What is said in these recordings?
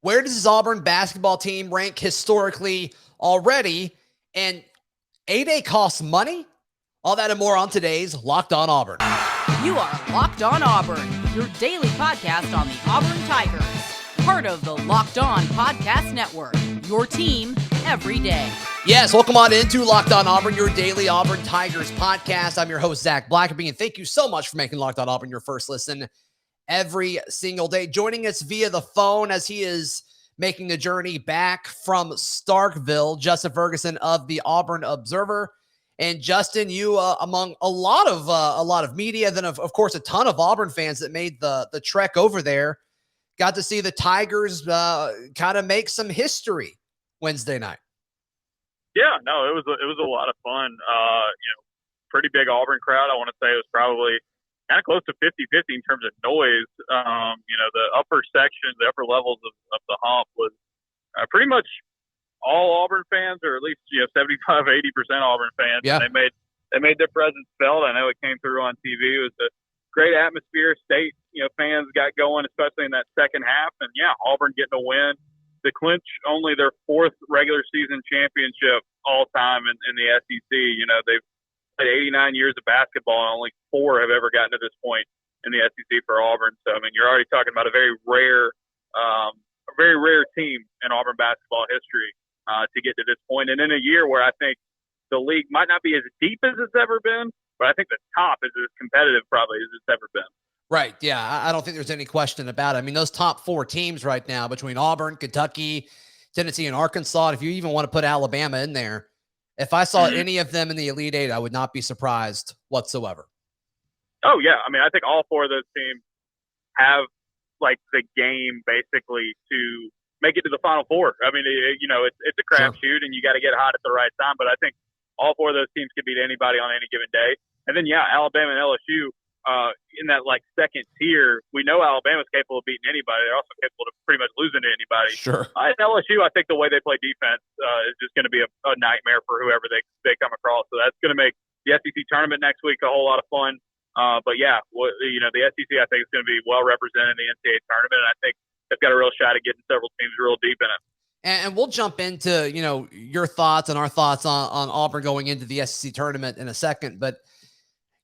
Where does this Auburn basketball team rank historically already? And ADay costs money? All that and more on today's Locked On Auburn. You are Locked On Auburn, your daily podcast on the Auburn Tigers. Part of the Locked On Podcast Network, your team every day. Yes, welcome on into Locked On Auburn, your daily Auburn Tigers podcast. I'm your host, Zac Blackerby, and thank you so much for making Locked On Auburn your first listen every single day. Joining us via the phone as he is making the journey back from Starkville, Justin Ferguson of the Auburn Observer. And Justin, you among a lot of media, then of course a ton of Auburn fans that made the trek over there, got to see the Tigers kind of make some history Wednesday night. Yeah, no, it was a lot of fun. Pretty big Auburn crowd. I want to say it was probably kind of close to 50-50 in terms of noise. The upper sections, the upper levels of the hump was pretty much all Auburn fans, or at least 75-80% Auburn fans. Yeah. And they made their presence felt. I know it came through on TV. It was a great atmosphere. State fans got going, especially in that second half. And yeah, Auburn getting a win to clinch only their fourth regular season championship all time in the SEC. They've played 89 years of basketball, and only 4 have ever gotten to this point in the SEC for Auburn. So I mean, you're already talking about a very rare team in Auburn basketball history to get to this point, and in a year where I think the league might not be as deep as it's ever been, but I think the top is as competitive probably as it's ever been. Right. Yeah. I don't think there's any question about it. I mean, those top 4 teams right now between Auburn, Kentucky, Tennessee, and Arkansas, if you even want to put Alabama in there, if I saw any of them in the Elite Eight, I would not be surprised whatsoever. Oh, yeah. I mean, I think all 4 of those teams have like the game basically to make it to the Final Four. I mean, it's a crapshoot, and you got to get hot at the right time. But I think all 4 of those teams could beat anybody on any given day. And then, yeah, Alabama and LSU in that like second tier. We know Alabama's capable of beating anybody. They're also capable of pretty much losing to anybody. Sure. At LSU, I think the way they play defense is just going to be a nightmare for whoever they come across. So that's going to make the SEC tournament next week a whole lot of fun. But yeah, the SEC I think is going to be well represented in the NCAA tournament, and I think they've got a real shot at getting several teams real deep in it. And we'll jump into, your thoughts and our thoughts on Auburn going into the SEC tournament in a second. But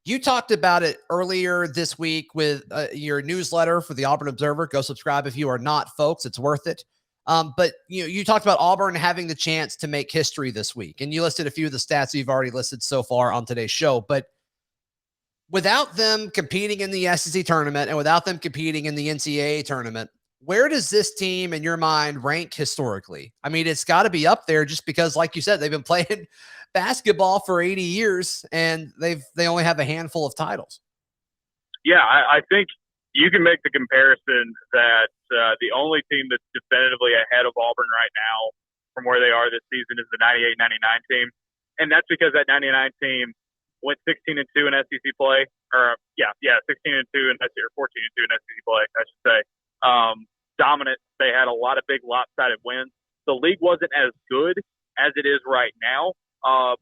you talked about it earlier this week with your newsletter for the Auburn Observer. Go subscribe if you are not, folks. It's worth it. But you talked about Auburn having the chance to make history this week. And you listed a few of the stats you've already listed so far on today's show. But without them competing in the SEC tournament and without them competing in the NCAA tournament, where does this team, in your mind, rank historically? I mean, it's got to be up there just because, like you said, they've been playing basketball for 80 years and they only have a handful of titles. Yeah, I think you can make the comparison that the only team that's definitively ahead of Auburn right now from where they are this season is the 98-99 team. And that's because that 99 team went 16-2 in SEC play, or 16-2 in SEC, or 14-2 in SEC play, I should say. Dominant. They had a lot of big lopsided wins. The league wasn't as good as it is right now,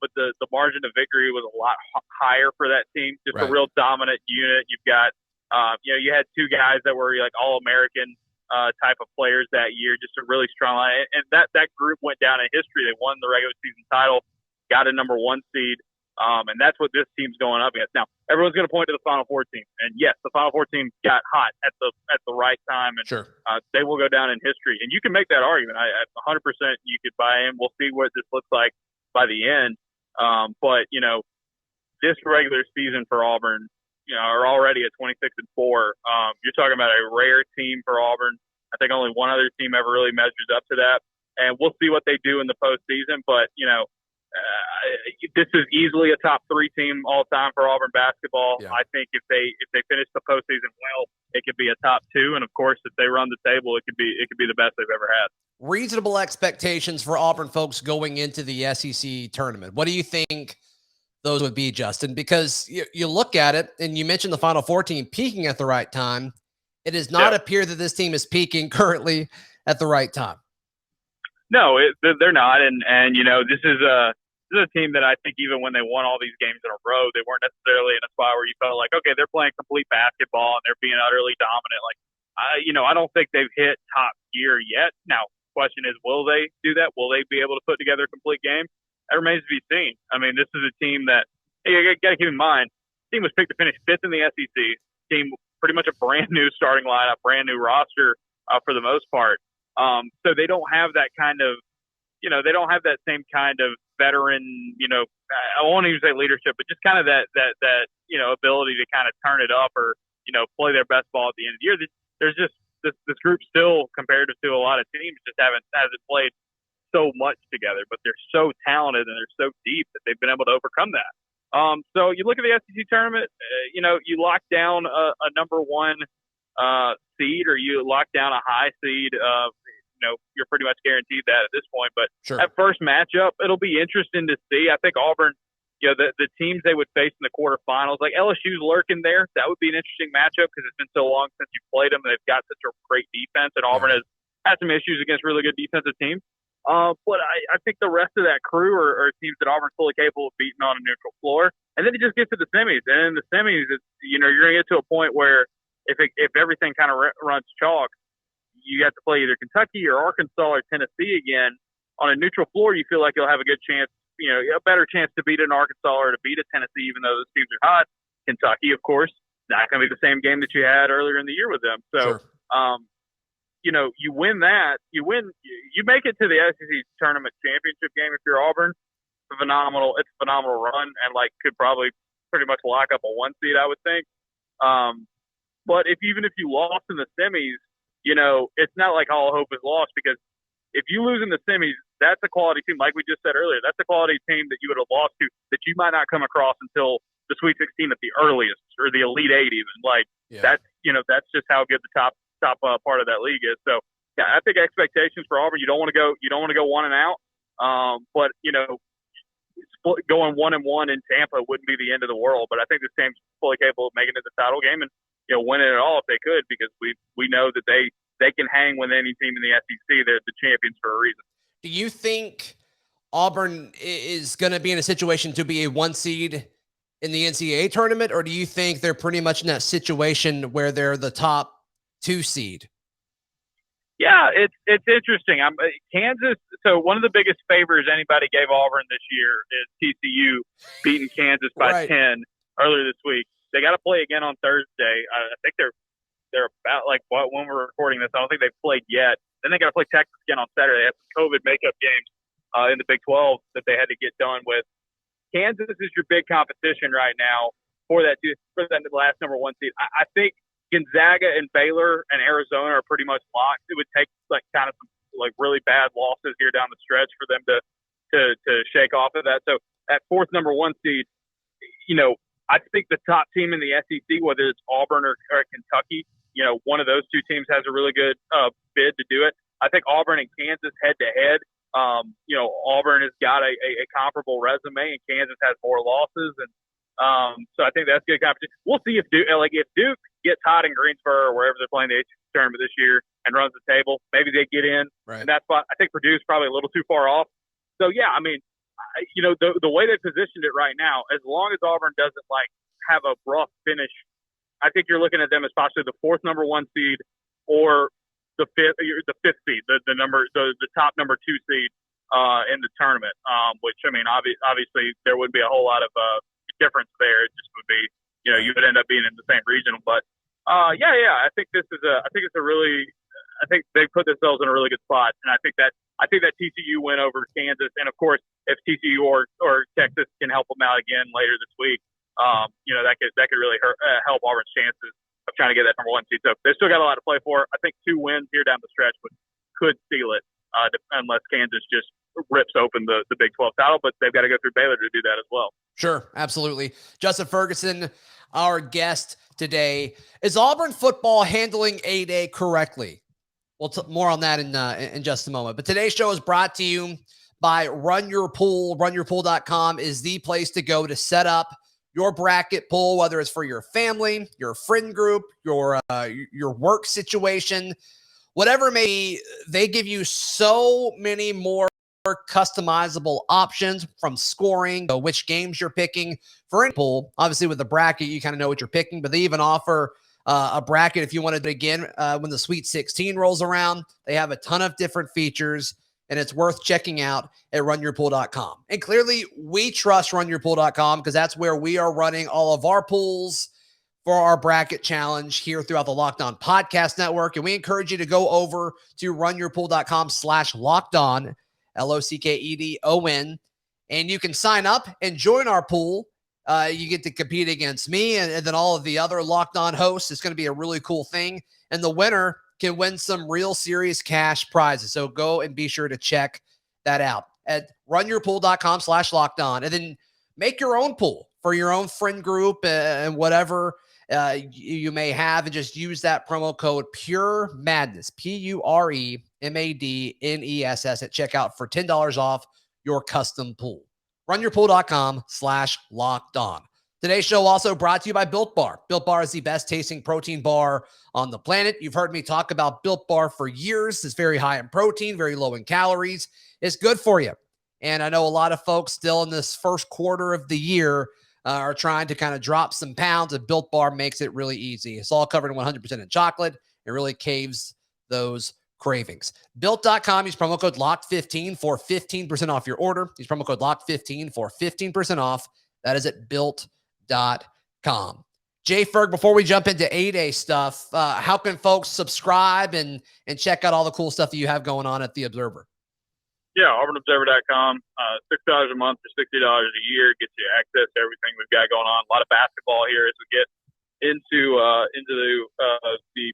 but the margin of victory was a lot higher for that team. Just right. A real dominant unit. You've got, you had 2 guys that were like All-American type of players that year. Just a really strong line, and that group went down in history. They won the regular season title, got a number 1 seed. And that's what this team's going up against. Now, everyone's going to point to the Final Four team. And yes, the Final Four team got hot at the right time. And sure. They will go down in history. And you can make that argument. 100% you could buy in. We'll see what this looks like by the end. But this regular season for Auburn, are already at 26-4. You're talking about a rare team for Auburn. I think only one other team ever really measures up to that. And we'll see what they do in the postseason. But, this is easily a top 3 team all time for Auburn basketball. Yeah. I think if they finish the postseason well, it could be a top 2, and of course, if they run the table, it could be the best they've ever had. Reasonable expectations for Auburn folks going into the SEC tournament. What do you think those would be, Justin? Because you look at it, and you mentioned the Final Four team peaking at the right time. It does not appear that this team is peaking currently at the right time. No, they're not, and this is a team that I think even when they won all these games in a row, they weren't necessarily in a spot where you felt like, okay, they're playing complete basketball and they're being utterly dominant. Like, I don't think they've hit top year yet. Now, question is, will they do that? Will they be able to put together a complete game? That remains to be seen. I mean, this is a team that, hey, you got to keep in mind, the team was picked to finish 5th in the SEC. Team pretty much a brand new starting lineup, brand new roster for the most part. So they don't have that kind of, they don't have that same kind of veteran, I won't even say leadership, but just kind of that ability to kind of turn it up or, play their best ball at the end of the year. There's just this group still, compared to a lot of teams, just hasn't played so much together, but they're so talented and they're so deep that they've been able to overcome that. So you look at the SEC tournament, you lock down a number 1 seed, or you lock down a high seed. You're pretty much guaranteed that at this point. But sure, that first matchup, it'll be interesting to see. I think Auburn, the teams they would face in the quarterfinals, like LSU's lurking there. That would be an interesting matchup because it's been so long since you played them. They've got such a great defense, and Auburn has had some issues against really good defensive teams. But I think the rest of that crew are teams that Auburn's fully capable of beating on a neutral floor. And then it just gets to the semis. And in the semis, you're going to get to a point where if everything kind of runs chalk, you have to play either Kentucky or Arkansas or Tennessee again. On a neutral floor, you feel like you'll have a good chance, a better chance to beat an Arkansas or to beat a Tennessee, even though those teams are hot. Kentucky, of course, not going to be the same game that you had earlier in the year with them. So, sure. You win that, you make it to the SEC tournament championship game if you're Auburn. It's a phenomenal run, and could probably pretty much lock up a 1 seed, I would think. But even if you lost in the semis, it's not like all hope is lost, because if you lose in the semis, that's a quality team. Like we just said earlier, that's a quality team that you would have lost to that you might not come across until the Sweet 16 at the earliest, or the Elite 8 even. That's just how good the top part of that league is. So yeah, I think expectations for Auburn, you don't want to go 1 and out. But going 1-1 in Tampa wouldn't be the end of the world. But I think this team's fully capable of making it the title game and winning it all if they could, because we know that they can hang with any team in the SEC. They're the champions for a reason. Do you think Auburn is going to be in a situation to be a 1 seed in the NCAA tournament, or do you think they're pretty much in that situation where they're the top 2 seed? Yeah, it's interesting. Kansas. So one of the biggest favors anybody gave Auburn this year is TCU beating Kansas by 10 earlier this week. They got to play again on Thursday. I think they're about when we're recording this. I don't think they've played yet. Then they got to play Texas again on Saturday. They have some COVID makeup games in the Big 12 that they had to get done with. Kansas is your big competition right now for that last number 1 seed. I think Gonzaga and Baylor and Arizona are pretty much locked. It would take kind of some really bad losses here down the stretch for them to shake off of that. So at 4th number 1 seed, I think the top team in the SEC, whether it's Auburn or Kentucky, one of those 2 teams has a really good bid to do it. I think Auburn and Kansas head to head. Auburn has got a comparable resume, and Kansas has more losses, and so I think that's good competition. We'll see if Duke gets hot in Greensboro or wherever they're playing the ACC tournament this year and runs the table. Maybe they get in, and that's why I think Purdue's probably a little too far off. So yeah, I mean, the way they positioned it right now, as long as Auburn doesn't have a rough finish, I think you're looking at them as possibly the 4th number 1 seed or the 5th seed, the top number 2 seed in the tournament. Which, I mean, obviously there wouldn't be a whole lot of difference there. It just would be, you would end up being in the same regional. But yeah, I think it's a really, I think they put themselves in a really good spot, and I think that TCU win over Kansas, and of course, if TCU or Texas can help them out again later this week, that could really help Auburn's chances of trying to get that number 1 seed. So they've still got a lot to play for. I think 2 wins here down the stretch could seal it, unless Kansas just rips open the Big 12 title, but they've got to go through Baylor to do that as well. Sure, absolutely. Justin Ferguson, our guest today. Is Auburn football handling ADay correctly? We'll more on that in just a moment. But today's show is brought to you by Run Your Pool. RunYourPool.com is the place to go to set up your bracket pool, whether it's for your family, your friend group, your work situation, whatever it may be. They give you so many more customizable options, from scoring to which games you're picking for any pool. Obviously, with the bracket, you kind of know what you're picking, but they even offer a bracket if you want to do it again when the Sweet 16 rolls around. They have a ton of different features, and it's worth checking out at runyourpool.com. And clearly, we trust runyourpool.com because that's where we are running all of our pools for our bracket challenge here throughout the Locked On Podcast Network. And we encourage you to go over to runyourpool.com/lockedon, LOCKEDON, and you can sign up and join our pool. You get to compete against me and then all of the other Locked On hosts. It's going to be a really cool thing. And the winner can win some real serious cash prizes. So go and be sure to check that out at runyourpool.com/lockedon, and then make your own pool for your own friend group and whatever you may have, and just use that promo code Pure Madness, PUREMADNESS at checkout for $10 off your custom pool. Runyourpool.com/lockedon. Today's show also brought to you by Built Bar. Built Bar is the best tasting protein bar on the planet. You've heard me talk about Built Bar for years. It's very high in protein, very low in calories. It's good for you. And I know a lot of folks still in this first quarter of the year are trying to kind of drop some pounds, and Built Bar makes it really easy. It's all covered in 100% in chocolate. It really caves those cravings. Built.com, use promo code LOCKED15 for 15% off your order. Use promo code LOCKED15 for 15% off. That is at Built.com. Jay Ferg, before we jump into ADay stuff, how can folks subscribe and check out all the cool stuff that you have going on at the Observer? Yeah, AuburnObserver.com. $6 a month or $60 a year gets you access to everything we've got going on. A lot of basketball here as we get into the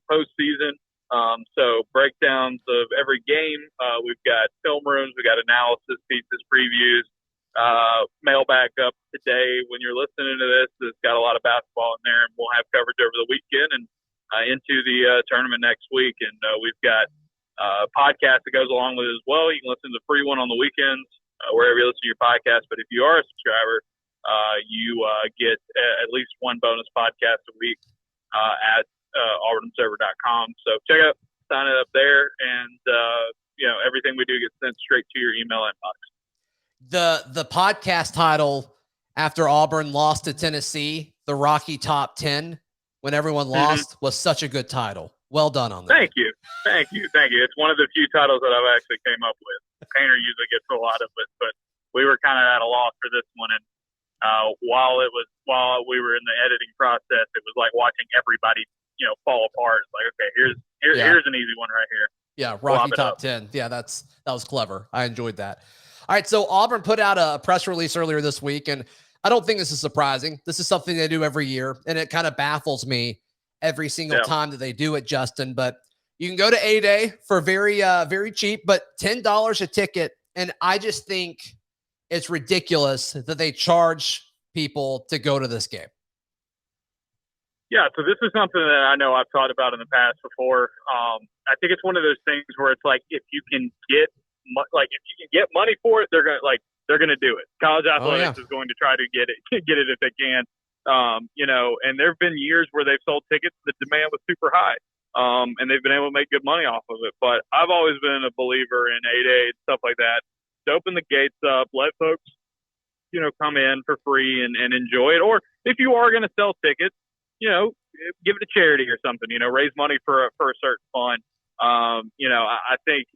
postseason. So breakdowns of every game. We've got film rooms, we got analysis pieces, previews. Mailbag up today. When you're listening to this, it's got a lot of basketball in there, and we'll have coverage over the weekend and into the tournament next week. And we've got a podcast that goes along with it as well. You can listen to the free one on the weekends wherever you listen to your podcast. But if you are a subscriber, you get at least one bonus podcast a week at AuburnObserver.com. So check out, sign it up there, and everything we do gets sent straight to your email inbox. The podcast title after Auburn lost to Tennessee, the Rocky Top 10, when everyone lost, was such a good title. Well done on that. Thank you. It's one of the few titles that I've actually came up with. Painter usually gets a lot of it, but we were kind of at a loss for this one. And while we were in the editing process, it was like watching everybody, fall apart. It's like, okay, here's an easy one right here. Yeah, Rocky Top 10. Yeah, that was clever. I enjoyed that. All right, so Auburn put out a press release earlier this week, and I don't think this is surprising. This is something they do every year, and it kind of baffles me every single time that they do it, Justin. But you can go to ADay for very, very cheap, but $10 a ticket, and I just think it's ridiculous that they charge people to go to this game. Yeah, so this is something that I know I've thought about in the past before. I think it's one of those things where it's like if you can get money for it, they're gonna do it. College athletics is going to try to get it if they can. And there have been years where they've sold tickets, the demand was super high, and they've been able to make good money off of it. But I've always been a believer in ADay and stuff like that. To open the gates up, let folks, come in for free and enjoy it. Or if you are going to sell tickets, give it to charity or something. Raise money for a certain fund. I think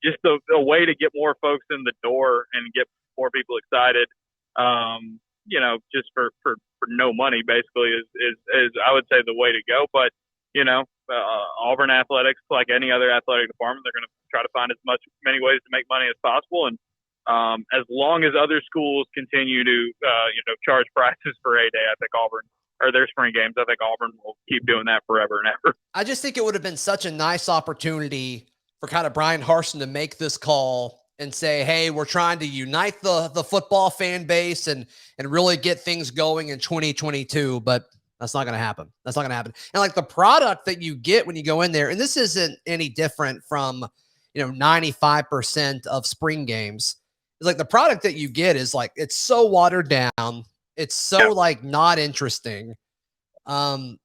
just a way to get more folks in the door and get more people excited, just for no money basically is I would say the way to go. But, Auburn athletics, like any other athletic department, they're going to try to find many ways to make money as possible. And as long as other schools continue to, charge prices for ADay, I think Auburn, or their spring games, I think Auburn will keep doing that forever and ever. I just think it would have been such a nice opportunity for kind of Brian Harsin to make this call and say, hey, we're trying to unite the football fan base and really get things going in 2022, but that's not going to happen. That's not going to happen. And like the product that you get when you go in there, and this isn't any different from, 95% of spring games. It's like the product that you get is like, it's so watered down. It's so not interesting. And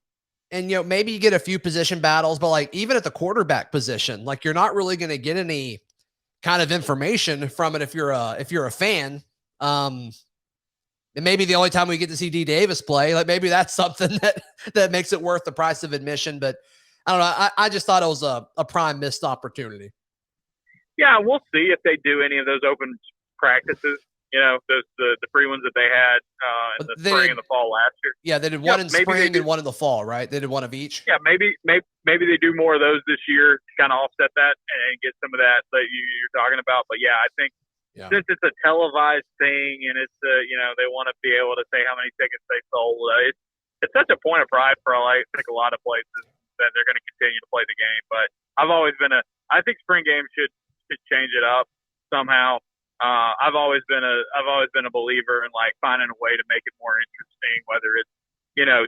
maybe you get a few position battles, but like even at the quarterback position, like you're not really going to get any kind of information from it if you're a fan. It may be the only time we get to see D Davis play. Like maybe that's something that makes it worth the price of admission. But I don't know. I just thought it was a prime missed opportunity. Yeah, we'll see if they do any of those open practices. The free ones that they had in the spring and the fall last year. Yeah, they did one in spring and one in the fall, right? They did one of each. Yeah, maybe they do more of those this year to kind of offset that and get some of that you're talking about. But yeah, I think since it's a televised thing and it's they want to be able to say how many tickets they sold, it's such a point of pride for I think a lot of places that they're going to continue to play the game. But I think spring games should change it up somehow. I've always been a believer in like finding a way to make it more interesting, whether it's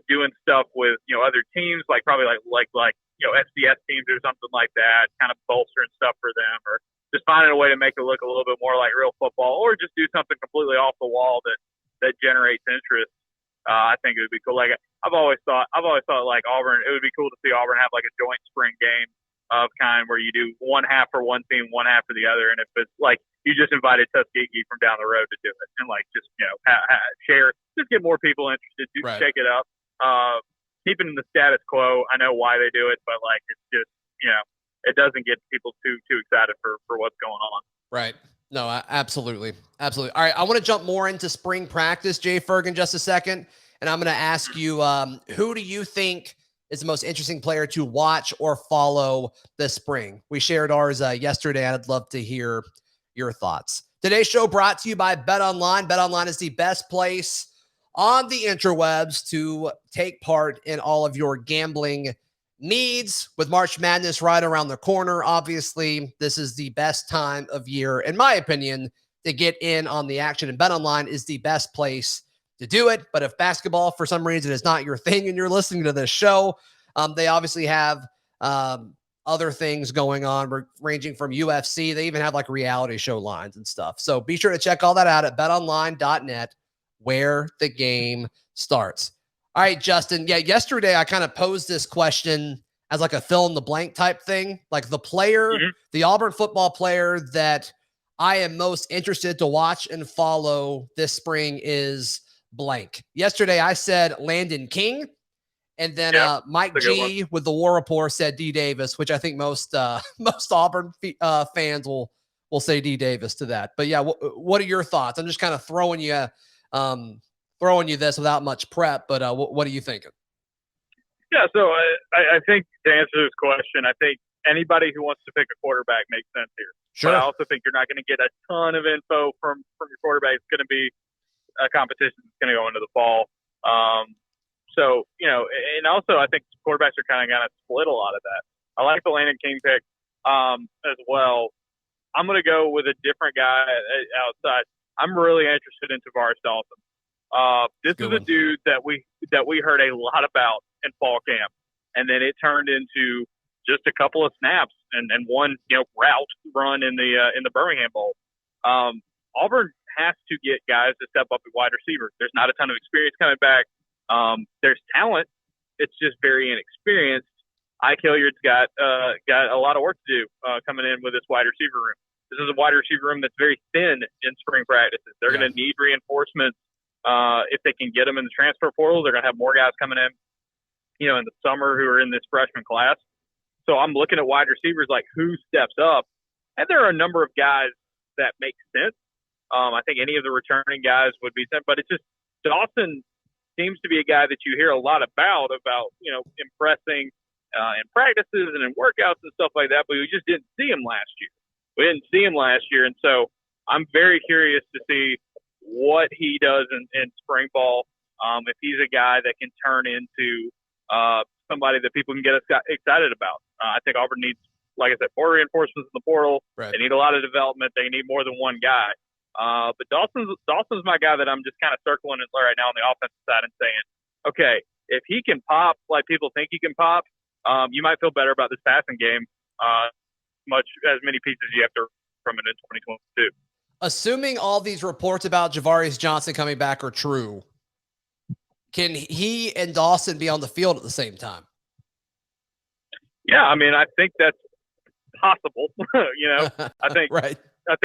doing stuff with other teams, like probably like FCS teams or something like that, kind of bolstering stuff for them, or just finding a way to make it look a little bit more like real football, or just do something completely off the wall that generates interest. I think it would be cool. Like I've always thought like Auburn, it would be cool to see Auburn have like a joint spring game of kind where you do one half for one team, one half for the other. And if it's like you just invited Tuskegee from down the road to do it and like just, share, just get more people interested, shake it up, keeping the status quo. I know why they do it, but like, it's just, it doesn't get people too excited for what's going on. Right. No, absolutely. Absolutely. All right. I want to jump more into spring practice, Jay Ferg, in just a second. And I'm going to ask you, who do you think is the most interesting player to watch or follow this spring? We shared ours yesterday. I'd love to hear your thoughts. Today's show brought to you by BetOnline. BetOnline is the best place on the interwebs to take part in all of your gambling needs. With March Madness right around the corner, obviously, this is the best time of year, in my opinion, to get in on the action. And BetOnline is the best place to do it. But if basketball, for some reason, is not your thing and you're listening to this show, they obviously have other things going on, ranging from UFC. They even have like reality show lines and stuff. So be sure to check all that out at betonline.net, where the game starts. All right, Justin. Yeah, yesterday I kind of posed this question as like a fill in the blank type thing. Like the player, the Auburn football player that I am most interested to watch and follow this spring is blank. Yesterday I said Landon King. And then Mike G with the War Report said D Davis, which I think most Auburn fans will say D Davis to that. But yeah, what are your thoughts? I'm just kind of throwing you this without much prep. But what are you thinking? Yeah, so I think to answer this question, I think anybody who wants to pick a quarterback makes sense here. Sure. But I also think you're not going to get a ton of info from your quarterback. It's going to be a competition that's going to go into the fall. So, and also I think quarterbacks are kind of split a lot of that. I like the Landon King pick as well. I'm going to go with a different guy outside. I'm really interested in Tavares Dawson. This is a dude that we heard a lot about in fall camp, and then it turned into just a couple of snaps and one route run in the Birmingham Bowl. Auburn has to get guys to step up at wide receiver. There's not a ton of experience coming back. There's talent. It's just very inexperienced. Ike Hilliard's got a lot of work to do coming in with this wide receiver room. This is a wide receiver room that's very thin in spring practices. They're going to need reinforcements. If they can get them in the transfer portal, they're going to have more guys coming in, in the summer who are in this freshman class. So I'm looking at wide receivers like who steps up. And there are a number of guys that make sense. I think any of the returning guys would be sent, but it's just Dawson seems to be a guy that you hear a lot about, impressing in practices and in workouts and stuff like that, but we just didn't see him last year. And so I'm very curious to see what he does in spring ball. If he's a guy that can turn into somebody that people can get excited about. I think Auburn needs, like I said, more reinforcements in the portal. Right. They need a lot of development. They need more than one guy. But Dawson's my guy that I'm just kind of circling right now on the offensive side and saying, okay, if he can pop like people think he can pop, you might feel better about this passing game. As many pieces you have to from it in 2022. Assuming all these reports about Javarius Johnson coming back are true, can he and Dawson be on the field at the same time? Yeah, I mean, I think that's possible. I think right. I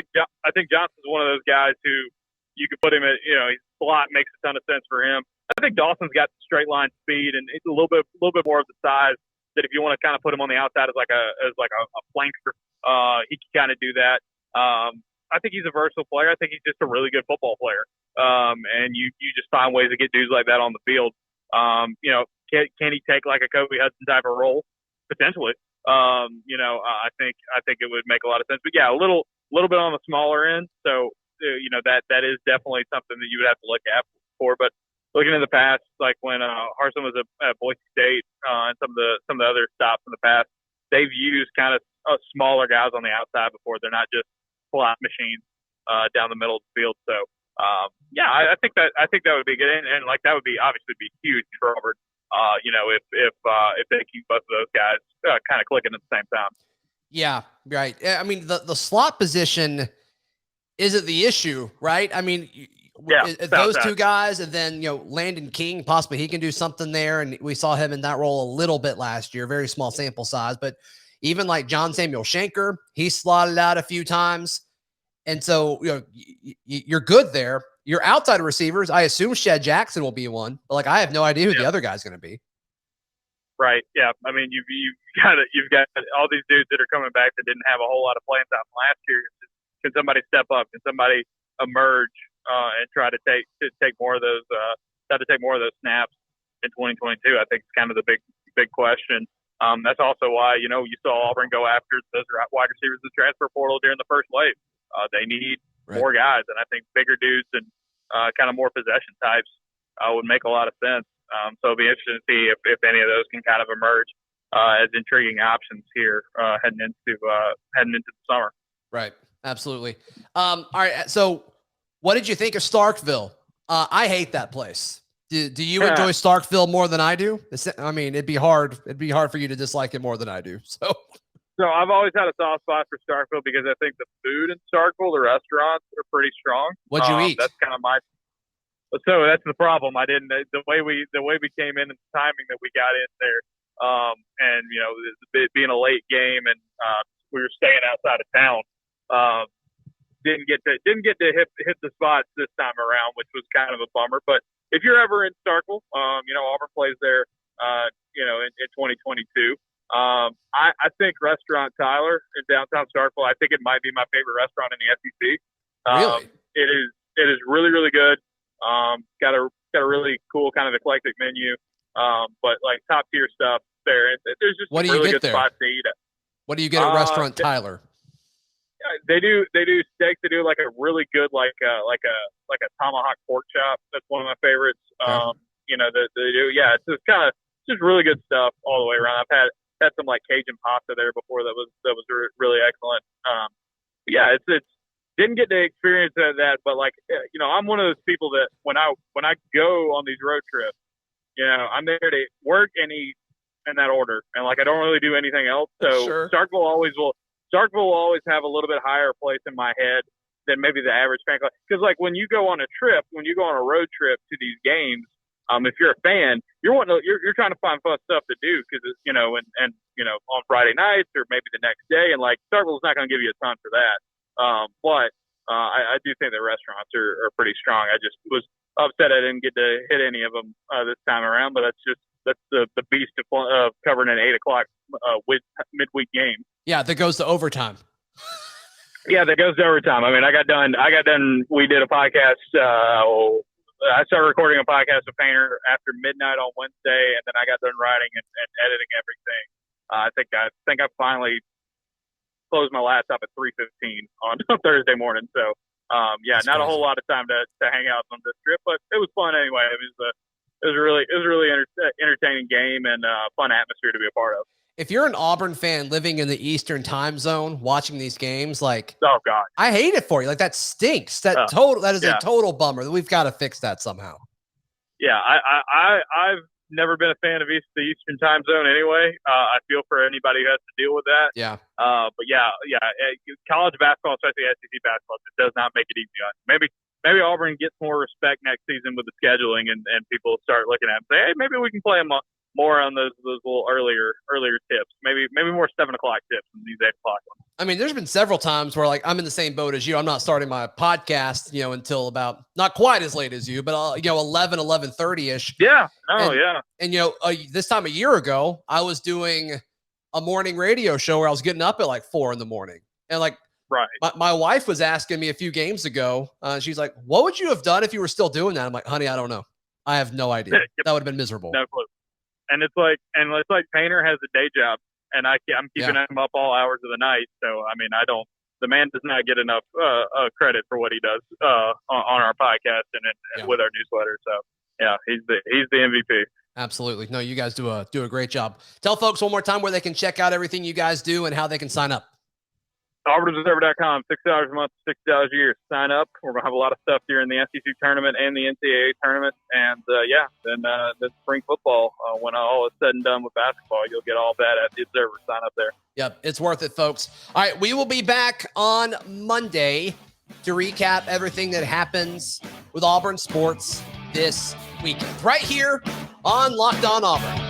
think Johnson's one of those guys who, you could put him at, his slot makes a ton of sense for him. I think Dawson's got straight line speed, and it's a little bit more of the size that if you want to kind of put him on the outside as like a flanker, he can kind of do that. I think he's a versatile player. I think he's just a really good football player. And you just find ways to get dudes like that on the field. Can he take like a Kobe Hudson type of role? Potentially. I think it would make a lot of sense. But yeah, a little bit on the smaller end. So that is definitely something that you would have to look at for. But looking in the past, like when Harsin was at Boise State and some of the other stops in the past, they've used kind of smaller guys on the outside before. They're not just flat machines down the middle of the field. So I think that would be good, and like that would be obviously be huge for Auburn. If they keep both of those guys kind of clicking at the same time. Yeah, right. I mean, the slot position isn't the issue, right? I mean, those two guys, and then Landon King, possibly he can do something there, and we saw him in that role a little bit last year, very small sample size, but even like John Samuel Shanker, he slotted out a few times, and so you're good there. Your outside receivers, I assume Shed Jackson will be one, but like I have no idea who the other guy's going to be. Right. Yeah. I mean, you've got all these dudes that are coming back that didn't have a whole lot of playing time last year. Can somebody step up? Can somebody emerge and try to take more of those snaps in 2022? I think it's kind of the big question. That's also why you saw Auburn go after those wide receivers in the transfer portal during the first wave. They need more guys, and I think bigger dudes and kind of more possession types would make a lot of sense. So it'll be interesting to see if any of those can kind of emerge as intriguing options here heading into the summer. Right. Absolutely. All right. So what did you think of Starkville? I hate that place. Do you enjoy Starkville more than I do? I mean, it'd be hard for you to dislike it more than I do. So I've always had a soft spot for Starkville because I think the food in Starkville, the restaurants, are pretty strong. What'd you eat? That's kind of so that's the problem. I didn't the way we came in and the timing that we got in there, and it being a late game and we were staying outside of town. Didn't get to hit the spots this time around, which was kind of a bummer. But if you're ever in Starkville, Auburn plays there, in 2022. I think Restaurant Tyler in downtown Starkville, I think it might be my favorite restaurant in the SEC. Really? It is really, really good. Got a really cool kind of eclectic menu. But like top tier stuff there. There's just really good spots to eat at. What do you get at Restaurant Tyler? They do steak. They do like a really good like a tomahawk pork chop. That's one of my favorites. They do. Yeah, it's just really good stuff all the way around. I've had some like Cajun pasta there before that was really excellent. It's didn't get to experience that, but like I'm one of those people that when I go on these road trips, I'm there to work and eat in that order, and like I don't really do anything else. So sure. Starkville will always have a little bit higher place in my head than maybe the average fan. Because like when you go on a road trip to these games, if you're a fan, you're trying to find fun stuff to do because on Friday nights or maybe the next day, and like Starkville's not going to give you a ton for that. But I do think the restaurants are pretty strong. I just was upset I didn't get to hit any of them this time around, but that's the beast of covering an 8:00 midweek game. Yeah, that goes to overtime. Yeah, that goes to overtime. I mean, I got done. We did a podcast. I started recording a podcast with Painter after midnight on Wednesday, and then I got done writing and editing everything. I think I finally closed my laptop at 3:15 on Thursday morning. So, not crazy. A whole lot of time to hang out on this trip, but it was fun anyway. It was a really entertaining game and fun atmosphere to be a part of. If you're an Auburn fan living in the Eastern time zone watching these games, like, oh God, I hate it for you. Like that stinks. That is a total bummer. We've got to fix that somehow. Yeah, I've never been a fan of the Eastern time zone anyway. I feel for anybody who has to deal with that. Yeah. But college basketball, especially SEC basketball, it does not make it easy on you. Maybe Auburn gets more respect next season with the scheduling and people start looking at it and say, hey, maybe we can play them more on those little earlier tips. Maybe more 7 o'clock tips than these 8 o'clock ones. I mean, there's been several times where like I'm in the same boat as you. I'm not starting my podcast, until about not quite as late as you, but 11:30 ish. Yeah. And this time a year ago, I was doing a morning radio show where I was getting up at like 4 a.m. and like right. My wife was asking me a few games ago. She's like, "What would you have done if you were still doing that?" I'm like, "Honey, I don't know. I have no idea. That would have been miserable." No clue. And it's like Painter has a day job, and I'm keeping him up all hours of the night. So I mean, the man does not get enough credit for what he does on our podcast and with our newsletter. So yeah, he's the MVP. Absolutely. No, you guys do a great job. Tell folks one more time where they can check out everything you guys do and how they can sign up. AuburnObserver.com, $6 a month, $60 a year. Sign up. We're going to have a lot of stuff during the SEC tournament and the NCAA tournament. And, then spring football, when all is said and done with basketball, you'll get all that at the Observer. Sign up there. Yep, it's worth it, folks. All right, we will be back on Monday to recap everything that happens with Auburn sports this weekend. Right here on Locked On Auburn.